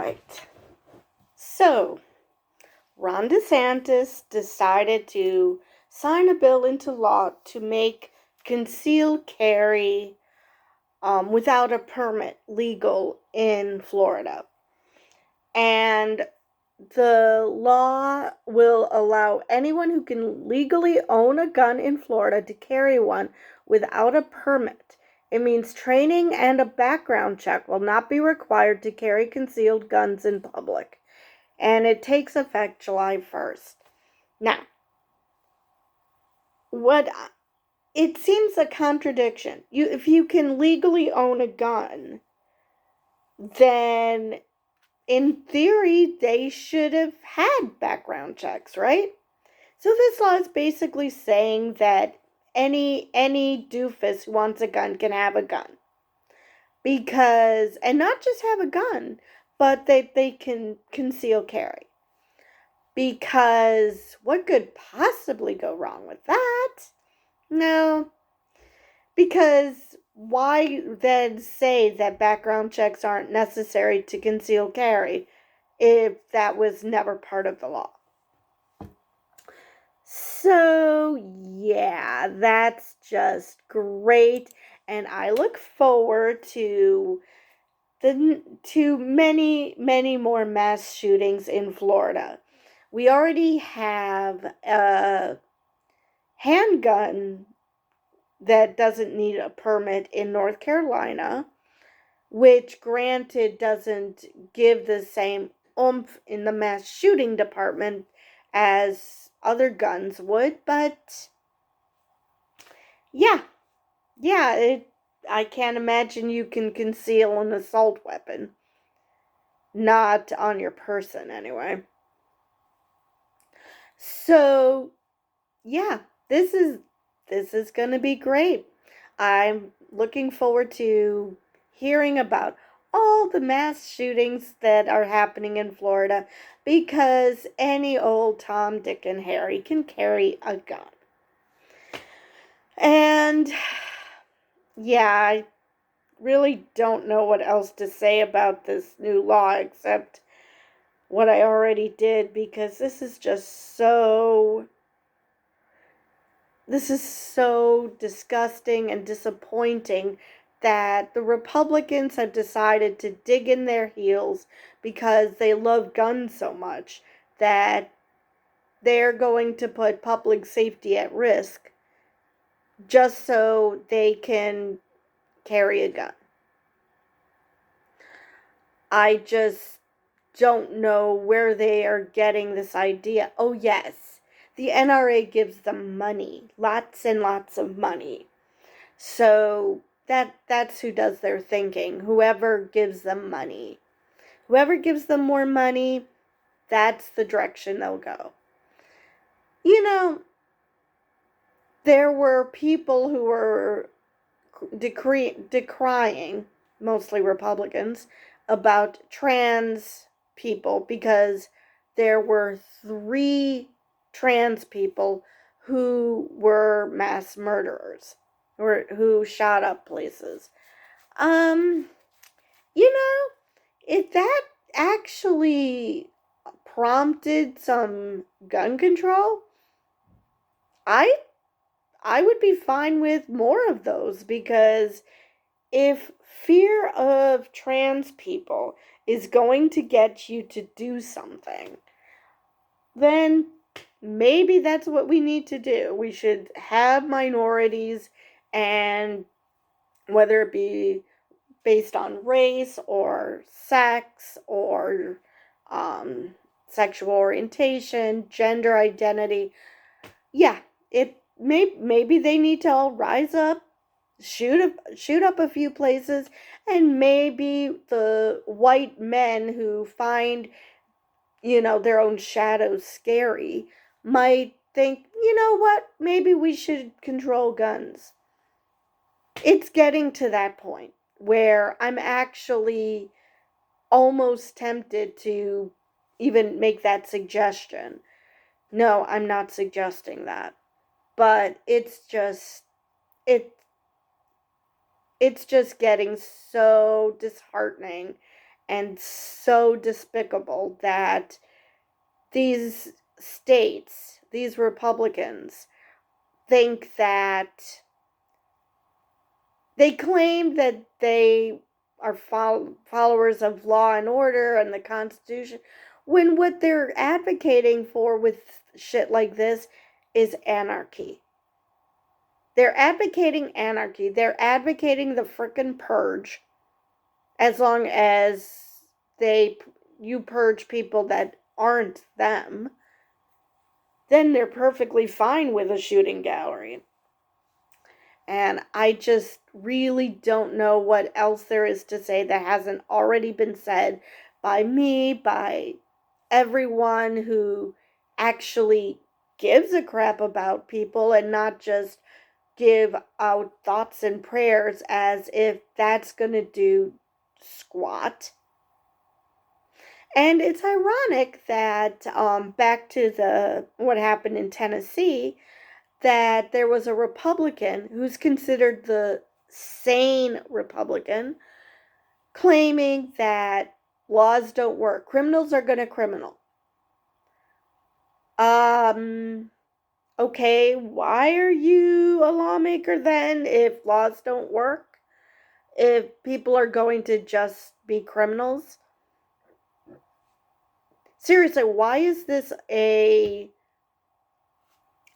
right. So, Ron DeSantis decided to sign a bill into law to make concealed carry without a permit legal in Florida. And the law will allow anyone who can legally own a gun in Florida to carry one without a permit. It means training and a background check will not be required to carry concealed guns in public. And it takes effect July 1st. Now, it seems a contradiction. If you can legally own a gun, then in theory they should have had background checks, right? So this law is basically saying that any doofus who wants a gun can have a gun. Because, and not just have a gun, but they can conceal carry. Because what could possibly go wrong with that? No. Because why then say that background checks aren't necessary to conceal carry if that was never part of the law? So, yeah, that's just great. And I look forward to many, many more mass shootings in Florida. We already have a handgun that doesn't need a permit in North Carolina, which granted doesn't give the same oomph in the mass shooting department as other guns would, but yeah, I can't imagine you can conceal an assault weapon. Not on your person, anyway. So, yeah, this is going to be great. I'm looking forward to hearing about all the mass shootings that are happening in Florida because any old Tom, Dick, and Harry can carry a gun. And yeah, I really don't know what else to say about this new law except what I already did because this is so disgusting and disappointing that the Republicans have decided to dig in their heels because they love guns so much that they're going to put public safety at risk just so they can carry a gun. I just don't know where they are getting this idea. Oh, yes, the NRA gives them money, lots and lots of money. So that's who does their thinking, whoever gives them money. Whoever gives them more money, that's the direction they'll go. You know, there were people who were decrying, mostly Republicans, about trans people because there were 3 trans people who were mass murderers or who shot up places. If that actually prompted some gun control, I would be fine with more of those because if fear of trans people is going to get you to do something, then maybe that's what we need to do. We should have minorities, and whether it be based on race or sex or sexual orientation, gender identity, maybe they need to all rise up, shoot up a few places, and maybe the white men who find their own shadows scary might think, you know what, maybe we should control guns. It's getting to that point where I'm actually almost tempted to even make that suggestion. No, I'm not suggesting that. But it's just getting so disheartening and so despicable that these states, these Republicans, think that they claim that they are followers of law and order and the Constitution, when what they're advocating for with shit like this is anarchy. They're advocating anarchy. They're advocating the frickin' purge, as long as you purge people that aren't them, then they're perfectly fine with a shooting gallery. And I just really don't know what else there is to say that hasn't already been said by me, by everyone who actually gives a crap about people and not just give out thoughts and prayers as if that's going to do squat. And it's ironic that back to what happened in Tennessee, that there was a Republican who's considered the sane Republican, claiming that laws don't work. Criminals are going to criminal. Okay, why are you a lawmaker then if laws don't work? If people are going to just be criminals? Seriously, why is this a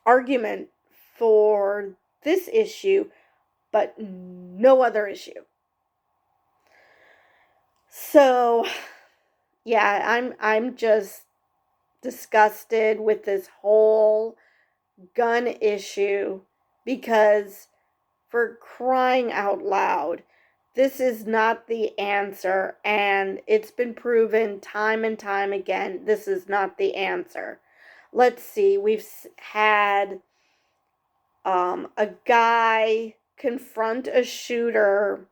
argument for this issue but no other issue? So, yeah, I'm just disgusted with this whole gun issue, because for crying out loud, this is not the answer, and it's been proven time and time again this is not the answer. Let's see, we've had a guy confront a shooter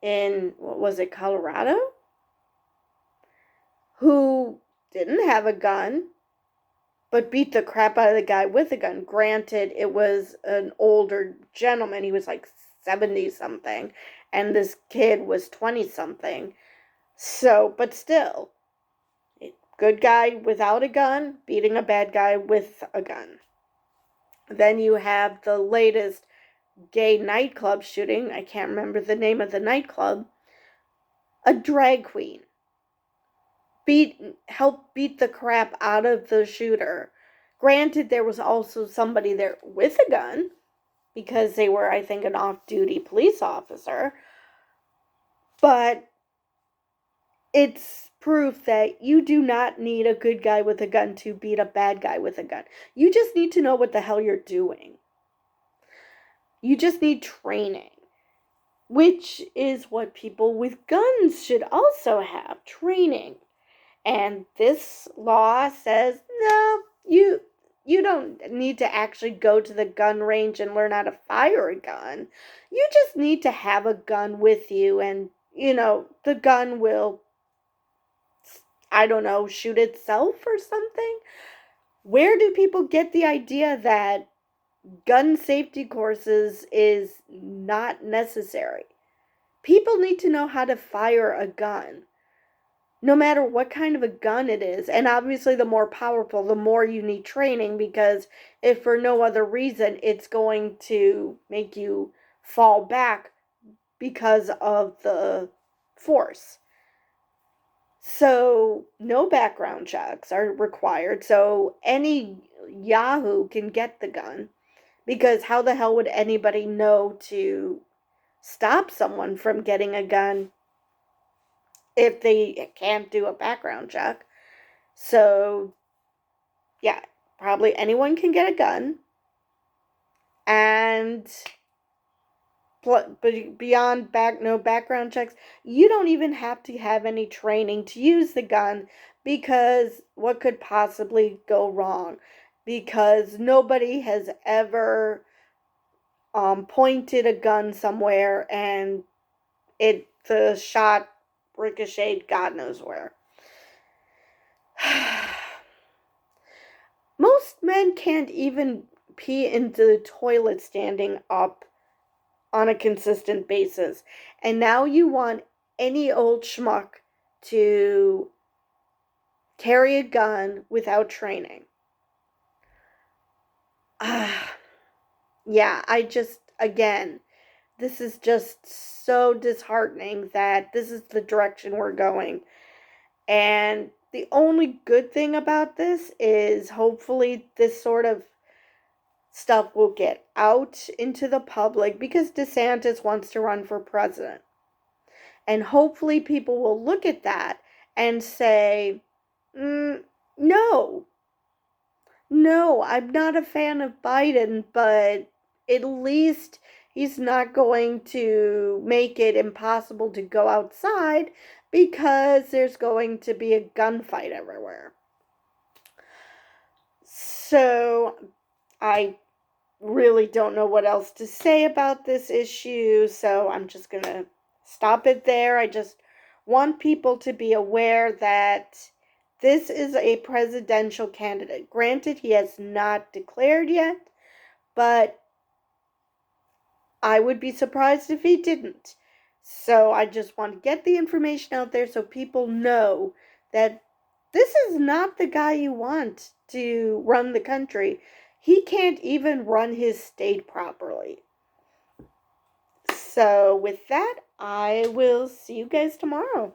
in, what was it, Colorado? Who didn't have a gun, but beat the crap out of the guy with a gun. Granted, it was an older gentleman. He was like 70 something, and this kid was 20 something. So, but still, good guy without a gun beating a bad guy with a gun. Then you have the latest gay nightclub shooting. I can't remember the name of the nightclub. A drag queen helped beat the crap out of the shooter. Granted, there was also somebody there with a gun, because they were, I think, an off-duty police officer. But it's proof that you do not need a good guy with a gun to beat a bad guy with a gun. You just need to know what the hell you're doing. You just need training, which is what people with guns should also have, training. And this law says, no, you don't need to actually go to the gun range and learn how to fire a gun. You just need to have a gun with you, and, the gun will, I don't know, shoot itself or something. Where do people get the idea that gun safety courses is not necessary? People need to know how to fire a gun, no matter what kind of a gun it is. And obviously, the more powerful, the more you need training, because if for no other reason, it's going to make you fall back because of the force. So, no background checks are required. So, any Yahoo can get the gun, because how the hell would anybody know to stop someone from getting a gun if they can't do a background check? So, yeah, probably anyone can get a gun. And beyond no background checks, you don't even have to have any training to use the gun, because what could possibly go wrong? Because nobody has ever pointed a gun somewhere and the shot ricocheted God knows where. Most men can't even pee into the toilet standing up on a consistent basis. And now you want any old schmuck to carry a gun without training. Yeah, again, this is just so disheartening that this is the direction we're going. And the only good thing about this is hopefully this sort of stuff will get out into the public because DeSantis wants to run for president. And hopefully people will look at that and say, no, I'm not a fan of Biden, but at least he's not going to make it impossible to go outside because there's going to be a gunfight everywhere. So I really don't know what else to say about this issue, so I'm just going to stop it there. I just want people to be aware that this is a presidential candidate. Granted, he has not declared yet, but I would be surprised if he didn't. So I just want to get the information out there so people know that this is not the guy you want to run the country. He can't even run his state properly. So with that, I will see you guys tomorrow.